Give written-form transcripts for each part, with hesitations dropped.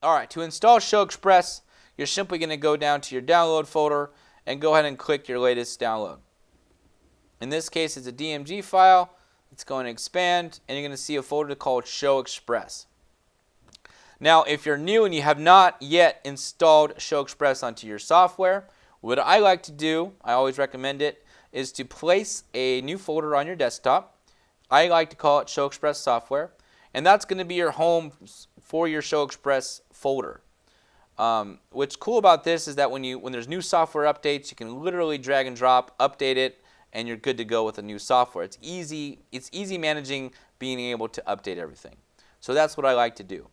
All right, to install ShowXpress, you're simply going to go down to your download folder and go ahead and click your latest download. In this case, it's a DMG file. It's going to expand, and you're going to see a folder called ShowXpress. Now, if you're new and you have not yet installed ShowXpress onto your software, what I like to do, I always recommend it, is to place a new folder on your desktop. I like to call it ShowXpress Software, and that's going to be your home for your ShowXpress folder. What's cool about this is that when there's new software updates, you can literally drag and drop, update it, and you're good to go with the new software. It's easy managing being able to update everything. So that's what I like to do.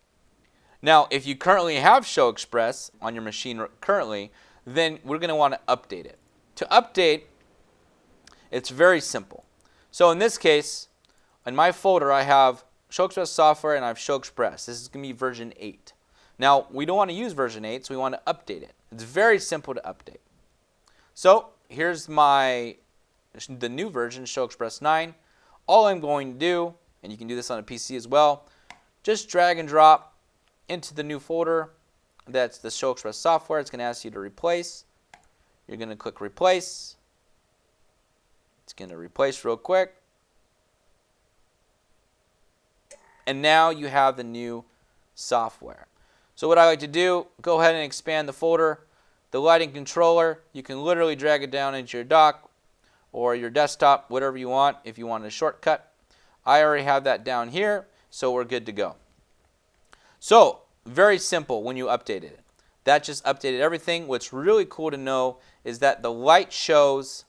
Now, if you currently have ShowXpress on your machine currently, then we're going to want to update it. To update, it's very simple. So in this case, in my folder, I have ShowXpress Software and I have ShowXpress. This is going to be version 8. Now, we don't want to use version 8, so we want to update it. It's very simple to update. So here's the new version, ShowXpress 9. All I'm going to do, and you can do this on a PC as well, just drag and drop into the new folder. That's the ShowXpress Software. It's going to ask you to replace. You're going to click Replace. It's going to replace real quick. And now you have the new software. So what I like to do, go ahead and expand the folder. The lighting controller, you can literally drag it down into your dock or your desktop, whatever you want, if you want a shortcut. I already have that down here, so we're good to go. So, very simple when you updated it. That just updated everything. What's really cool to know is that the light shows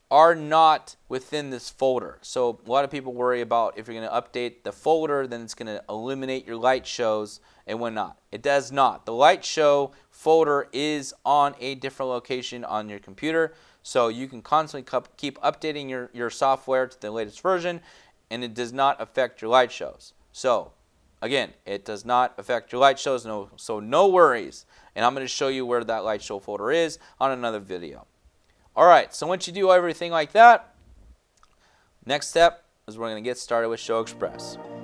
are not within this folder. So a lot of people worry about if you're going to update the folder, then it's going to eliminate your light shows and whatnot. It does not. The light show folder is on a different location on your computer, so you can constantly keep updating your software to the latest version, and it does not affect your light shows. So again, it does not affect your light shows, so no worries. And I'm going to show you where that light show folder is on another video. Alright, so once you do everything like that, next step is we're going to get started with ShowXpress.